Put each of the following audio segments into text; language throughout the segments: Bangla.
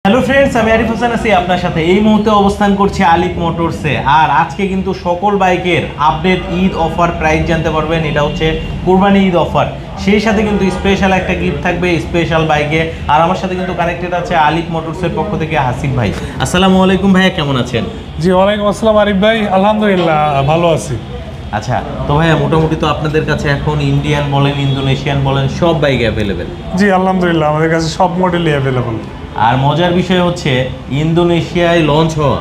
হ্যালো ফ্রেন্ডস, আমি আরিফ হোসেন আছি আপনার সাথে। এই মুহূর্তে অবস্থান করছি আলিফ মোটরসে। আর আজকে কিন্তু সকল বাইকের আপডেট ঈদ অফার প্রাইস জানতে পারবেন। এটা হচ্ছে কুরবানি ঈদ অফার, সেই সাথে কিন্তু স্পেশাল একটা গিফট থাকবে স্পেশাল বাইকে। আর আমার সাথে কিন্তু কানেক্টেড আছে আলিফ মোটরসের পক্ষ থেকে হাসিব ভাই। আসসালামু আলাইকুম ভাইয়া, কেমন আছেন? জি ওয়ালাইকুম আসসালাম আরিফ ভাই, আলহামদুলিল্লাহ ভালো আছি। আচ্ছা, তো ভাইয়া মোটামুটি তো আপনাদের কাছে এখন ইন্ডিয়ান বলেন ইন্দোনেশিয়ান বলেন সব বাইক অ্যাভেলেবেল। জি আলহামদুলিল্লাহ আমাদের কাছে সব মডেলই অ্যাভেলেবল। আর মজার বিষয় হচ্ছে ইন্দোনেশিয়ায় লঞ্চ হওয়া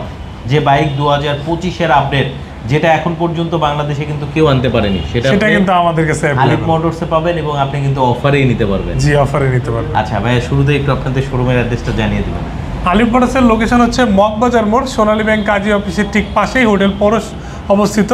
যে বাইক 2025-এর আপডেট, যেটা এখন পর্যন্ত বাংলাদেশে কিন্তু কেউ আনতে পারেনি, সেটা কিন্তু আমাদের কাছে আলিফ মোটরসে পাবেন এবং আপনি কিন্তু অফারেই নিতে পারবেন। জি অফারে নিতে পারবেন। আচ্ছা ভাইয়া, শুরুতে একটু আপনাদের শোরুমের অ্যাড্রেসটা জানিয়ে দিবেন। আলিফ মোটরসের লোকেশন হচ্ছে মগবাজার মোড়, সোনালী ব্যাংক কাজী অফিসের ঠিক পাশেই হোটেল পরশ অবস্থিত।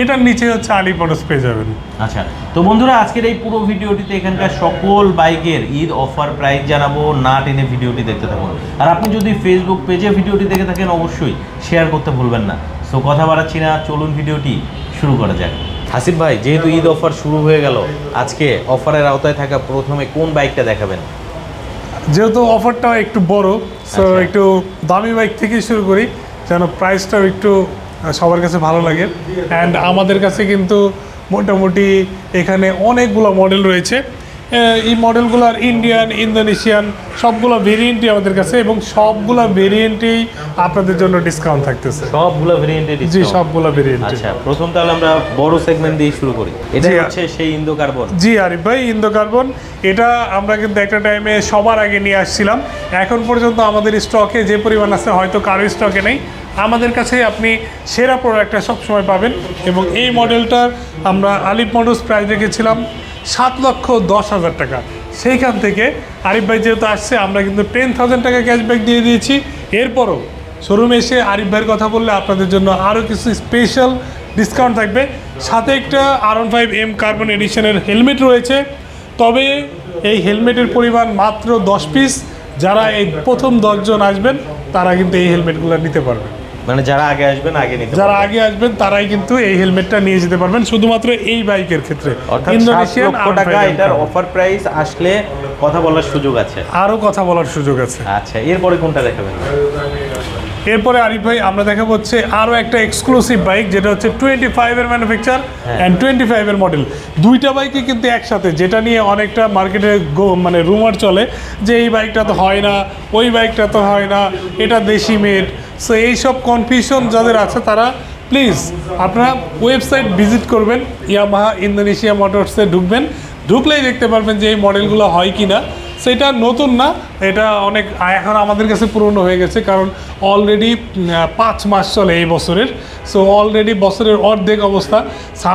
এটার নিচে হচ্ছে আলিফ মোটরস পেয়ে যাবেন। আচ্ছা, তো বন্ধুরা আজকের এই পুরো ভিডিওটিতে এখানকার সকল বাইকের ঈদ অফার প্রাইস জানাবো, না টেনে ভিডিওটি দেখতে থাকুন। আর আপনি যদি ফেসবুক পেজে ভিডিওটি দেখে থাকেন অবশ্যই শেয়ার করতে ভুলবেন না। সো কথা বাড়াচ্ছি না, চলুন ভিডিওটি শুরু করা যাক। হাসিব ভাই, যেহেতু ঈদ অফার শুরু হয়ে গেল, আজকে অফারের আওতায় থাকা প্রথমে কোন বাইকটা দেখাবেন? যেহেতু অফারটা একটু বড়, সো একটু দামি বাইক থেকেই শুরু করি, যেন প্রাইসটাও একটু সবার কাছে ভালো লাগে। অ্যান্ড আমাদের কাছে কিন্তু মোটামুটি এখানে অনেকগুলো মডেল রয়েছে। এই মডেলগুলোর ইন্ডিয়ান ইন্দোনেশিয়ান সবগুলো ভেরিয়েন্টই আমাদের কাছে, এবং সবগুলো ভেরিয়েন্টেই আপনাদের জন্য ডিসকাউন্ট থাকতেছে। সবগুলো ভেরিয়েন্টে? জি সবগুলো ভেরিয়েন্ট। আচ্ছা, প্রথম তাহলে আমরা বড় সেগমেন্ট দিয়ে শুরু করি। এটা হচ্ছে সেই ইন্দো কার্বন। জি আরিফ ভাই, ইন্দো কার্বন এটা আমরা কিন্তু একটা টাইমে সবার আগে নিয়ে আসছিলাম। এখন পর্যন্ত আমাদের স্টকে যে পরিমাণ আছে হয়তো কারো স্টকে নেই, আমাদের কাছে আপনি সেরা প্রোডাক্টটা সবসময় পাবেন। এবং এই মডেলটার আমরা আলিফ মোটরস প্রাইস রেখেছিলাম 7,10,000 টাকা। সেইখান থেকে আরিফ ভাই যেহেতু আসছে, আমরা কিন্তু 10,000 টাকা ক্যাশব্যাক দিয়ে দিয়েছি। এরপরও শোরুমে এসে আরিফ ভাইয়ের কথা বললে আপনাদের জন্য আরও কিছু স্পেশাল ডিসকাউন্ট থাকবে। সাথে একটা R15M কার্বন এডিশনের হেলমেট রয়েছে, তবে এই হেলমেটের পরিমাণ মাত্র 10 পিস। যারা এই প্রথম 10 জন আসবেন তারা কিন্তু এই হেলমেটগুলো নিতে পারবেন। মানে যারা আগে আসবেন তারাই কিন্তু এই হেলমেটটা নিয়ে যেতে পারবেন, শুধুমাত্র এই বাইকের ক্ষেত্রে। ইন্দোনেশিয়ান টাকা এটার অফার প্রাইস আসলে কথা বলার সুযোগ আছে, আরও কথা বলার সুযোগ আছে। আচ্ছা, এরপরে কোনটা দেখাবেন? এরপরে আরিফ ভাই আমরা দেখাবো হচ্ছে আরও একটা এক্সক্লুসিভ বাইক, যেটা হচ্ছে 25-এর ম্যানুফ্যাকচার অ্যান্ড 25-এর মডেল। দুইটা বাইকই কিন্তু একসাথে, যেটা নিয়ে অনেকটা মার্কেটে মানে রুমার চলে যে এই বাইকটা তো হয় না, ওই বাইকটা তো হয় না, এটা দেশি মেড। সো এইসব কনফিউশন যাদের আছে তারা প্লিজ আপনারা ওয়েবসাইট ভিজিট করবেন, ইয়ামাহা ইন্দোনেশিয়া মোটরসে ঢুকবেন, ঢুকলেই দেখতে পারবেন যে এই মডেলগুলো হয় কি না। সেটা নতুন না, এটা অনেক এখন আমাদের কাছে পুরনো হয়ে গেছে, কারণ অলরেডি 5 মাস চলে এই বছরের। সো অলরেডি বছরের অর্ধেক অবস্থা।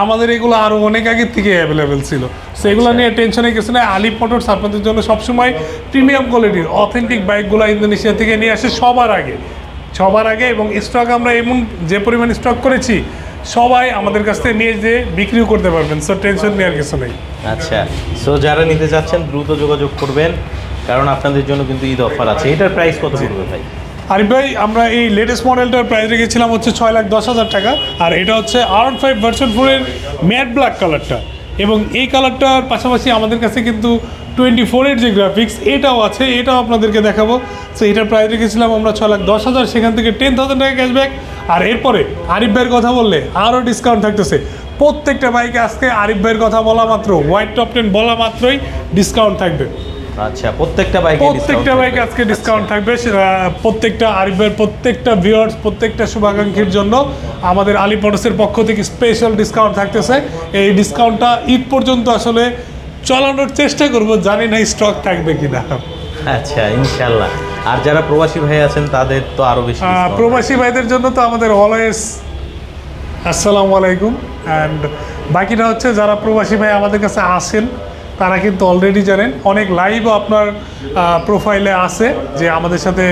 আমাদের এগুলো আরও অনেক আগের থেকে অ্যাভেলেবেল ছিল। সো এগুলো নিয়ে টেনশনে কিছু না। আলিফ মোটরস আপনাদের জন্য সবসময় প্রিমিয়াম কোয়ালিটির অথেন্টিক বাইকগুলো ইন্দোনেশিয়া থেকে নিয়ে আসে সবার আগে। এবং স্টক আমরা এমন যে পরিমাণ স্টক করেছি, সবাই আমাদের কাছ থেকে নিয়ে যে বিক্রিও করতে পারবেন। সো টেনশন নেওয়ার কিছু নেই। আচ্ছা, সো যারা নিতে যাচ্ছেন দ্রুত যোগাযোগ করবেন, কারণ আপনাদের জন্য কিন্তু ঈদ অফার আছে। এটার প্রাইস কত পড়বে ভাই? আরিফ ভাই, আমরা এই লেটেস্ট মডেলটার প্রাইস রেখেছিলাম হচ্ছে 6,10,000 টাকা। আর এটা হচ্ছে R15 ভার্সন 4-এর ম্যাট ব্ল্যাক কালারটা। এবং এই কালারটার পাশাপাশি আমাদের কাছে কিন্তু 24-এর যে গ্রাফিক্স এটাও আছে, এটাও আপনাদেরকে দেখাবো। সো এটার প্রাইস রেখেছিলাম আমরা 6,10,000, সেখান থেকে 10,000 টাকা ক্যাশব্যাক। আর এরপরে আরিফ ভাইয়ের কথা বললে আরও ডিসকাউন্ট থাকতেছে। প্রত্যেকটা বাইকে আজকে আরিফ ভাইয়ের কথা বলা মাত্র, হোয়াইট টপ 10 বলা মাত্রই ডিসকাউন্ট থাকবে। আচ্ছা, প্রত্যেকটা বাইকে আজকে ডিসকাউন্ট থাকবে। প্রত্যেকটা আরিফ ভাইয়ের প্রত্যেকটা ভিউয়ার্স, প্রত্যেকটা শুভাকাঙ্ক্ষীর জন্য আমাদের আলিফ মোটরসের পক্ষ থেকে স্পেশাল ডিসকাউন্ট থাকতেছে। এই ডিসকাউন্টটা ঈদ পর্যন্ত আসলে চালানোর চেষ্টা করব, জানি না স্টক থাকবে কিনা। আচ্ছা, ইনশাল্লাহ। আর যারা প্রবাসী ভাই আছেন তাদের তো আরও বেশি। প্রবাসী ভাইদের জন্য তো আমাদের অলওয়েজ আসসালামু আলাইকুম। অ্যান্ড বাকিটা হচ্ছে যারা প্রবাসী ভাই আমাদের কাছে আসেন তারা কিন্তু অলরেডি জানেন, অনেক লাইভও আপনার প্রোফাইলে আছে যে আমাদের সাথে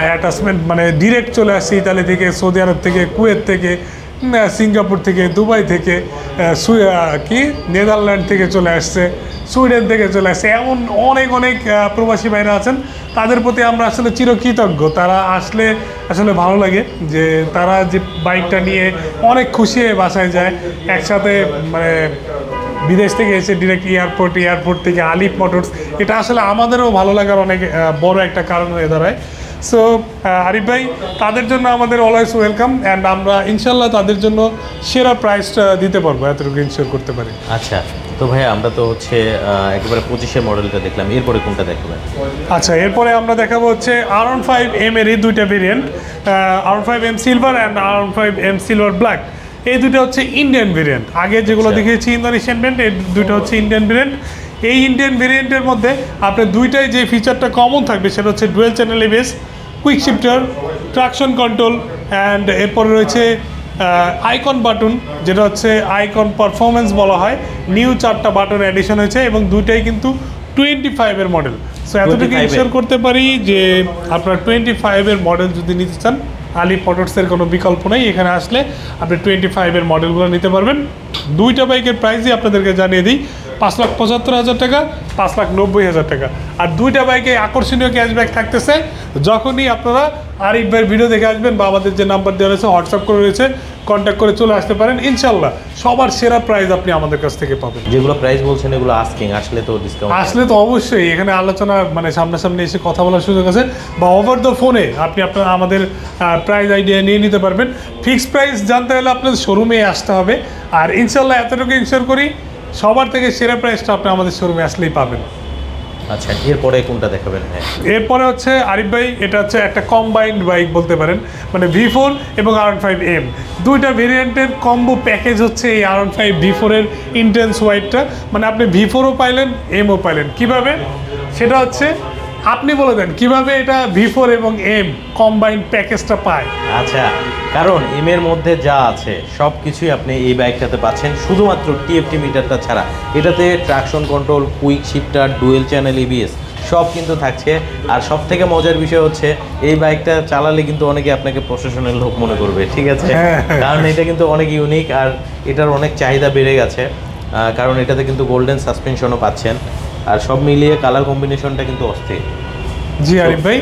অ্যাটাচমেন্ট, মানে ডিরেক্ট চলে আসছে ইতালি থেকে, সৌদি আরব থেকে, কুয়েত থেকে, সিঙ্গাপুর থেকে, দুবাই থেকে, নেদারল্যান্ড থেকে চলে আসছে, সুইডেন থেকে চলে আসছে। এমন অনেক প্রবাসী ভাইরা আছেন, তাদের প্রতি আমরা আসলে চিরকৃতজ্ঞ। তারা আসলে আসলে ভালো লাগে যে তারা যে বাইকটা নিয়ে অনেক খুশি হয়ে বাসায় যায় একসাথে। মানে বিদেশ থেকে এসে ডিরেক্ট এয়ারপোর্ট থেকে আলিফ মোটরস, এটা আসলে আমাদেরও ভালো লাগার অনেক বড় একটা কারণ হয়ে দাঁড়ায়। সো আরিফ ভাই, তাদের জন্য আমাদের অলওয়েজ ওয়েলকাম, অ্যান্ড আমরা ইনশাল্লাহ তাদের জন্য সেরা প্রাইসটা দিতে পারবো, এতটুকু ইনশিওর করতে পারি। আচ্ছা, তো ভাইয়া আমরা তো হচ্ছে একেবারে 25-এর মডেলটা দেখলাম, এরপরে কোনটা দেখবেন? আচ্ছা, এরপরে আমরা দেখাবো হচ্ছে R15M এর এই দুইটা variant, R15M silver and R15M silver black. এই দুটো হচ্ছে ইন্ডিয়ান ভেরিয়েন্ট। আগে যেগুলো দেখিয়েছি ইন্দোনেশিয়ান ভেরিয়েন্ট, এই দুটো হচ্ছে ইন্ডিয়ান ভেরিয়েন্ট। এই ইন্ডিয়ান ভেরিয়েন্টের মধ্যে আপনার দুইটাই যে ফিচারটা কমন থাকবে সেটা হচ্ছে dual channel ABS, quick shifter, traction control, and এরপরে রয়েছে আইকন বাটন, যেটা হচ্ছে আইকন পারফরমেন্স বলা হয়। নিউ 4টা বাটন অ্যাডিশন হয়েছে এবং দুইটাই কিন্তু 25-এর মডেল। সো এতটুকু ইনশিওর করতে পারি যে আপনার 25-এর মডেল যদি নিতে চান, আলী মোটরসের কোনো বিকল্প নেই। এখানে আসলে আপনি 25-এর মডেলগুলো নিতে পারবেন। দুইটা বাইকের প্রাইসই আপনাদেরকে জানিয়ে দিই, 5,75,000 টাকা, 5,90,000 টাকা। আর দুইটা বাইকে আকর্ষণীয় ক্যাশব্যাক থাকতেছে। যখনই আপনারা আরিফ ভাইয়ের ভিডিও দেখে আসবেন বা আমাদের যে নাম্বার দেওয়া রয়েছে, হোয়াটসঅ্যাপ করে রয়েছে, কন্ট্যাক্ট করে চলে আসতে পারেন। ইনশাল্লাহ সবার সেরা প্রাইস আপনি আমাদের কাছ থেকে পাবেন। যেগুলো প্রাইস বলছেন এগুলো আস্কিং, আসলে তো ডিসকাউন্ট? আসলে তো অবশ্যই এখানে আলোচনা, মানে সামনাসামনি এসে কথা বলার সুযোগ আছে, বা ওভার দ্য ফোনে আপনি আমাদের প্রাইস আইডিয়া নিয়ে নিতে পারবেন। ফিক্সড প্রাইস জানতে হলে আপনাদের শোরুমে আসতে হবে। আর ইনশাল্লাহ এতটুকু ইনশিওর করি, সবার থেকে সেরা প্রাইসটা আপনি আমাদের শোরুমে আসলেই পাবেন। আচ্ছা, এরপরে কোনটা দেখাবেন? হ্যাঁ, এরপরে হচ্ছে আরিফ ভাই, এটা হচ্ছে একটা কম্বাইন্ড বাইক বলতে পারেন, মানে V4 এবং R15M দুইটা ভেরিয়েন্টের কম্বো প্যাকেজ হচ্ছে এই R15 V4 এর ইন্টেন্স হোয়াইটটা। মানে আপনি V4ও পাইলেন, M-ও পাইলেন। কিভাবে সেটা হচ্ছে আপনি বলে দেন কিভাবে এটা V4 এবং M কম্বাইন্ড প্যাকেজটা পায়। আচ্ছা, কারণ এম এর মধ্যে যা আছে সব কিছুই আপনি এই বাইকটাতে পাচ্ছেন, শুধুমাত্র টিএফটি মিটারটা ছাড়া। এটাতে traction control, quick shifter, dual channel ABS সব কিন্তু থাকছে। আর সব থেকে মজার বিষয় হচ্ছে এই বাইকটা চালালে কিন্তু অনেকে আপনাকে প্রফেশনাল লোক মনে করবে, ঠিক আছে? কারণ এটা কিন্তু অনেক ইউনিক, আর এটার অনেক চাহিদা বেড়ে গেছে, কারণ এটাতে কিন্তু গোল্ডেন সাসপেনশনও পাচ্ছেন। আর সব মিলিয়ে কালার কম্বিনেশনটা কিন্তু অস্থির। জি আরিফ ভাই,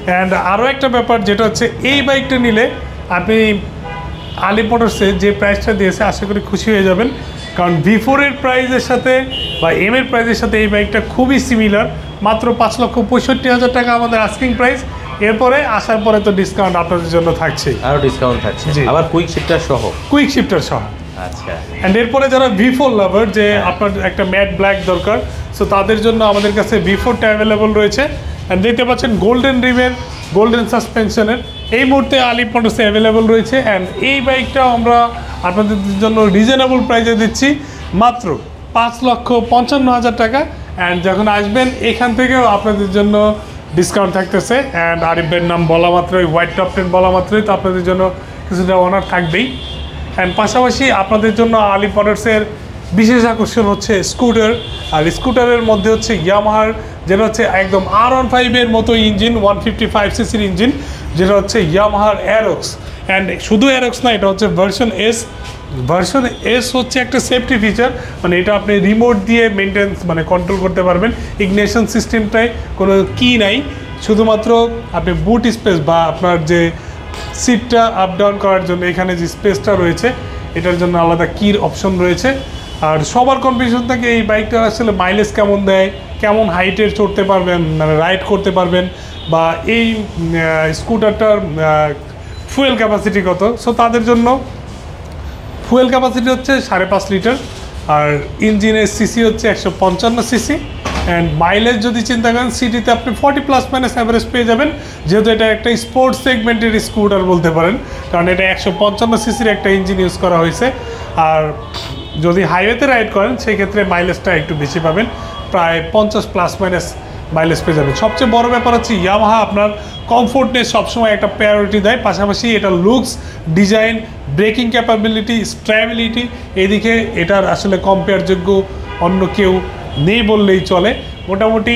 অ্যান্ড আরও একটা ব্যাপার যেটা হচ্ছে এই বাইকটা নিলে আপনি আলী মোটরসে যে প্রাইসটা দিয়েছে আশা করি খুশি হয়ে যাবেন। কারণ V4 এর প্রাইসের সাথে বা M এর প্রাইসের সাথে এই বাইকটা খুবই সিমিলার। মাত্র 5,65,000 টাকা আমাদের আস্কিং প্রাইস। এরপরে আসার পরে তো ডিসকাউন্ট আপনাদের জন্য থাকছে, আরও ডিসকাউন্ট থাকছে, আবার কুইক শিফটার সহ। কুইক শিফটার সহ। আচ্ছা, অ্যান্ড এরপরে যারা V4 লাভার, যে আপনার একটা ম্যাট ব্ল্যাক দরকার, সো তাদের জন্য আমাদের কাছে V4টা অ্যাভেলেবল রয়েছে। অ্যান্ড দেখতে পাচ্ছেন গোল্ডেন রিমের, গোল্ডেন সাসপেনশনের এই মুহূর্তে আলী মোটরসে অ্যাভেলেবল রয়েছে। অ্যান্ড এই বাইকটাও আমরা আপনাদের জন্য রিজনেবল প্রাইসে দিচ্ছি, মাত্র 5,55,000 টাকা। অ্যান্ড যখন আসবেন এখান থেকেও আপনাদের জন্য ডিসকাউন্ট থাকতেছে। অ্যান্ড আরিফ ভাইয়ের নাম বলা মাত্রই, হোয়াইট টপ টেন বলা মাত্রই তো আপনাদের জন্য কিছুটা অনার থাকবেই। অ্যান্ড পাশাপাশি আপনাদের জন্য আলী মোটরসের বিশেষ আকর্ষণ হচ্ছে স্কুটার। আর স্কুটারের মধ্যে হচ্ছে ইয়ামাহার, যেটা হচ্ছে একদম R15-এর মতো ইঞ্জিন, 155cc ইঞ্জিন, যেটা হচ্ছে ইয়ামাহার অ্যারক্স। অ্যান্ড শুধু অ্যারক্স না, এটা হচ্ছে ভার্সন এস। ভার্সন এস হচ্ছে একটা সেফটি ফিচার, মানে এটা আপনি রিমোট দিয়ে মেনটেন্স মানে কন্ট্রোল করতে পারবেন। ইগনিশন সিস্টেমটায় কোনো কি নাই, শুধুমাত্র আপনি বুট স্পেস বা আপনার যে সিটটা আপ ডাউন করার জন্য এখানে যে স্পেসটা রয়েছে, এটার জন্য আলাদা কির অপশন রয়েছে। আর সবার কনফিউশন থাকে এই বাইকটা আসলে মাইলেজ কেমন দেয়, কেমন হাইটের চড়তে পারবেন, মানে রাইড করতে পারবেন, বা এই স্কুটারটার ফুয়েল ক্যাপাসিটি কত। সো তাদের জন্য ফুয়েল ক্যাপাসিটি হচ্ছে 5.5 লিটার, আর ইঞ্জিনের সিসি হচ্ছে 155 সিসি। অ্যান্ড মাইলেজ যদি চিন্তা করেন, সিটিতে আপনি 40± অ্যাভারেজ পেয়ে যাবেন, যেহেতু এটা একটা স্পোর্টস সেগমেন্টের স্কুটার বলতে পারেন, কারণ এটা 155 সিসির একটা ইঞ্জিন ইউজ করা হয়েছে। আর যদি হাইওয়েতে রাইড করেন সেই ক্ষেত্রে মাইলেজটা একটু বেশি পাবেন, প্রায় 50± মাইলেজ পেয়ে যাবেন। সবচেয়ে বড় ব্যাপার হচ্ছে ইয়ামাহা আপনার কমফোর্টনেস সবসময় একটা প্রায়োরিটি দেয়, পাশাপাশি এটা looks, design, breaking capability, stability, এদিকে এটার আসলে কম্পেয়ারযোগ্য অন্য কেউ নেই বললেই চলে। মোটামুটি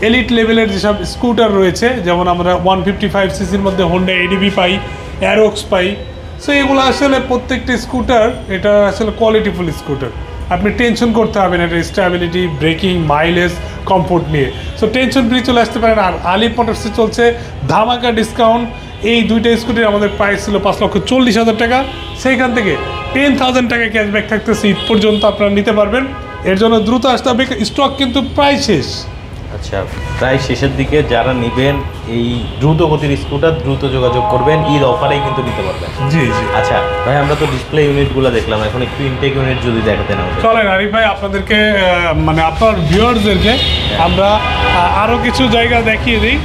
এলিট লেভেলের যেসব স্কুটার রয়েছে, যেমন আমরা 155সিসির মধ্যে হোন্ডা এডিবি পাই, অ্যারক্স পাই, সো এগুলো আসলে প্রত্যেকটি স্কুটার এটা আসলে কোয়ালিটিফুল স্কুটার। আপনি টেনশন করতে হবে না এটা স্ট্যাবিলিটি, ব্রেকিং, মাইলেজ, কমফোর্ট নিয়ে। সো টেনশন ফ্রি চলে আসতে পারেন। আর আলী মোটরসে চলছে ধামাকা ডিসকাউন্ট। এই দুইটা স্কুটির আমাদের প্রাইস ছিল 5,40,000 টাকা, সেইখান থেকে 10,000 টাকা ক্যাশব্যাক থাকতেছে ঈদ পর্যন্ত আপনারা নিতে পারবেন। এর জন্য দ্রুত আসতে হবে, স্টক কিন্তু প্রায় শেষ। আচ্ছা, প্রায় শেষের দিকে যারা নেবেন এই দ্রুত গতির স্কুটার দ্রুত যোগাযোগ করবেন, ঈদ অফারেই কিন্তু নিতে পারবেন। জি জি। আচ্ছা ভাই, আমরা তো ডিসপ্লে ইউনিটগুলো দেখলাম, এখন একটু ইনটেক ইউনিট যদি দেখাতেন আমাদের। চলেন আরিফ ভাই, আপনাদেরকে মানে আপনার ভিউয়ার্সদেরকে আমরা আরও কিছু জায়গা দেখিয়ে দিই।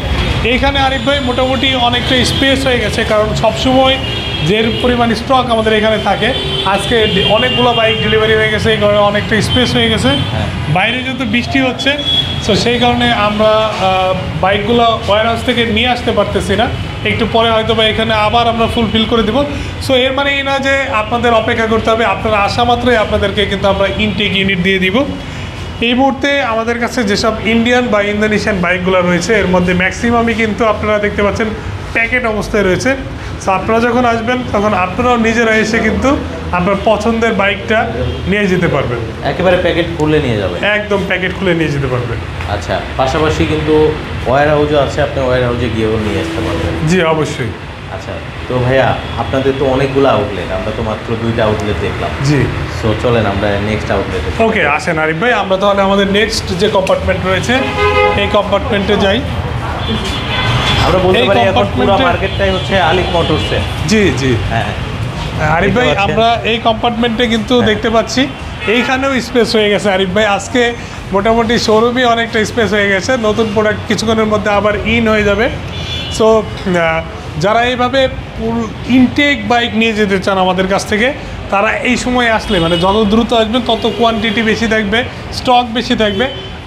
এইখানে আরিফ ভাই মোটামুটি অনেকটা স্পেস হয়ে গেছে, কারণ সবসময় যে পরিমাণ স্টক আমাদের এখানে থাকে, আজকে অনেকগুলো বাইক ডেলিভারি হয়ে গেছে, এই কারণে অনেকটা স্পেস হয়ে গেছে। বাইরে যেহেতু বৃষ্টি হচ্ছে, তো সেই কারণে আমরা বাইকগুলো ওয়্যার হাউস থেকে নিয়ে আসতে পারতেছি না। একটু পরে হয়তো বা এখানে আবার আমরা ফুলফিল করে দেবো। সো এর মানে এই না যে আপনাদের অপেক্ষা করতে হবে, আপনারা আসা মাত্রই আপনাদেরকে কিন্তু আমরা ইনটেক ইউনিট দিয়ে দিব। এই মুহূর্তে আমাদের কাছে যেসব ইন্ডিয়ান বা ইন্দোনেশিয়ান বাইকগুলো রয়েছে, এর মধ্যে ম্যাক্সিমামই কিন্তু আপনারা দেখতে পাচ্ছেন প্যাকেট অবস্থায় রয়েছে। সো আপনারা যখন আসবেন তখন আপনারাও নিজেরা এসে কিন্তু আপনার পছন্দের বাইকটা নিয়ে যেতে পারবেন। একেবারে প্যাকেট খুলে নিয়ে যাবেন, একদম প্যাকেট খুলে নিয়ে যেতে পারবেন। আচ্ছা, পাশাপাশি কিন্তু ওয়্যার হাউসও আছে, আপনি ওয়্যার হাউসে গিয়েও নিয়ে আসতে পারবেন। জি অবশ্যই। আচ্ছা, তো ভাইয়া আপনাদের তো অনেকগুলো আউটলেট, আমরা তো মাত্র 2টা আউটলেট দেখলাম। জি। সো চলেন আমরা নেক্সট আউটলেটে। ওকে, আসেন আরিফ ভাই, আমরা তাহলে আমাদের নেক্সট যে কম্পার্টমেন্ট রয়েছে এই কম্পার্টমেন্টে যাই। আমরা বলতে পারি এখন পুরো মার্কেটটাই হচ্ছে আলিফ মোটরসে। জি জি। হ্যাঁ আরিফ ভাই, আমরা এই কম্পার্টমেন্টে কিন্তু দেখতে পাচ্ছি এইখানেও স্পেস হয়ে গেছে। আরিফ ভাই, আজকে মোটামুটি শোরুমই অনেকটা স্পেস হয়ে গেছে, নতুন প্রোডাক্ট কিছুক্ষণের মধ্যে আবার ইন হয়ে যাবে। সো যারা এইভাবে ইনটেক বাইক নিয়ে যেতে চান আমাদের কাছ থেকে, তারা এই সময় আসলে মানে যত দ্রুত আসবেন তত কোয়ান্টিটি বেশি থাকবে, স্টক বেশি থাকবে,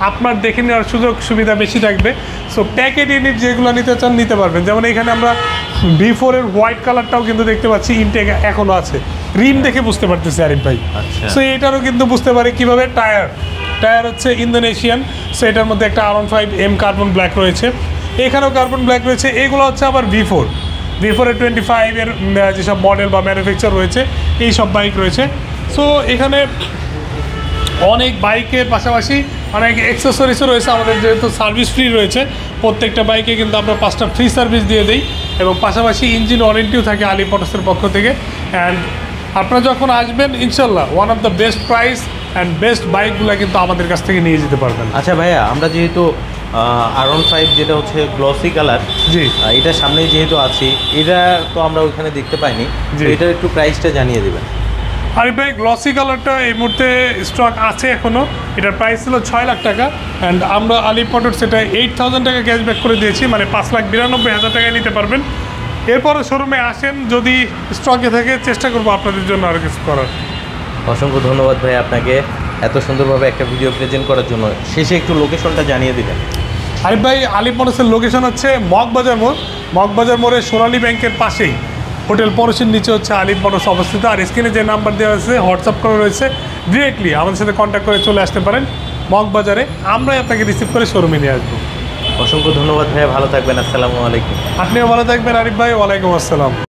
আপনার দেখে নেওয়ার সুযোগ সুবিধা বেশি থাকবে। সো প্যাকেট ইউনিট যেগুলো নিতে চান নিতে পারবেন। যেমন এখানে আমরা V4-এর হোয়াইট কালারটাও কিন্তু দেখতে পাচ্ছি, ইনটেক এখনও আছে, রিম দেখে বুঝতে পারতেছি আরিফ ভাই। সো এটারও কিন্তু বুঝতে পারি কীভাবে টায়ার হচ্ছে ইন্দোনেশিয়ান। সো এটার মধ্যে একটা R15M কার্বন ব্ল্যাক রয়েছে, এখানেও কার্বন ব্ল্যাক রয়েছে। এগুলো হচ্ছে আবার V4-এর 25-এর যেসব মডেল বা ম্যানুফ্যাকচার রয়েছে এই সব বাইক রয়েছে। সো এখানে অনেক বাইকের পাশাপাশি অনেক অ্যাক্সেসরিজও রয়েছে। আমাদের যেহেতু সার্ভিস ফ্রি রয়েছে, প্রত্যেকটা বাইকে কিন্তু আমরা 5টা ফ্রি সার্ভিস দিয়ে দিই, এবং পাশাপাশি ইঞ্জিন ওয়ারেন্টিও থাকে আলিফ মোটরসের পক্ষ থেকে। অ্যান্ড আপনারা যখন আসবেন ইনশাল্লাহ one of the best price and best বাইকগুলো কিন্তু আমাদের কাছ থেকে নিয়ে যেতে পারবেন। আচ্ছা ভাইয়া, আমরা যেহেতু R15 যেটা হচ্ছে গ্লসি কালার, জি, এটার সামনে যেহেতু আছি, এটা তো আমরা ওইখানে দেখতে পাইনি, এটার একটু প্রাইসটা জানিয়ে দেবেন। আরিফ ভাই, গ্লসি কালারটা এই মুহূর্তে স্টক আছে এখনও, এটার প্রাইস ছিল 6 লাখ টাকা, অ্যান্ড আমরা আলিফ মোটরস এটা 8000 টাকা ক্যাশব্যাক করে দিয়েছি, মানে 5,92,000 টাকায় নিতে পারবেন। এরপরে শোরুমে আসেন, যদি স্টকে থাকে চেষ্টা করবো আপনাদের জন্য আরও কিছু করার। অসংখ্য ধন্যবাদ ভাই আপনাকে এত সুন্দরভাবে একটা ভিডিও প্রেজেন্ট করার জন্য। শেষে একটু লোকেশনটা জানিয়ে দিবেন। আরিফ ভাই, আলিফ মোটরসের লোকেশন হচ্ছে মগবাজার মোড়। মগবাজার মোড়ে সোনালী ব্যাংকের পাশেই হোটেল পরশের নিচে হচ্ছে আলিফ মোটরস অবস্থিত। আর স্ক্রিনে যে নাম্বার দেওয়া আছে, হোয়াটসঅ্যাপ করা রয়েছে, ডিরেক্টলি আমাদের সাথে কন্ট্যাক্ট করে চলে আসতে পারেন মগবাজারে, আমরাই আপনাকে রিসিভ করে শোরুমে নিয়ে আসবো। অসংখ্য ধন্যবাদ ভাইয়া, ভালো থাকবেন। আসসালামু আলাইকুম। আপনিও ভালো থাকবেন আরিফ ভাই। ওয়ালাইকুম আসসালাম।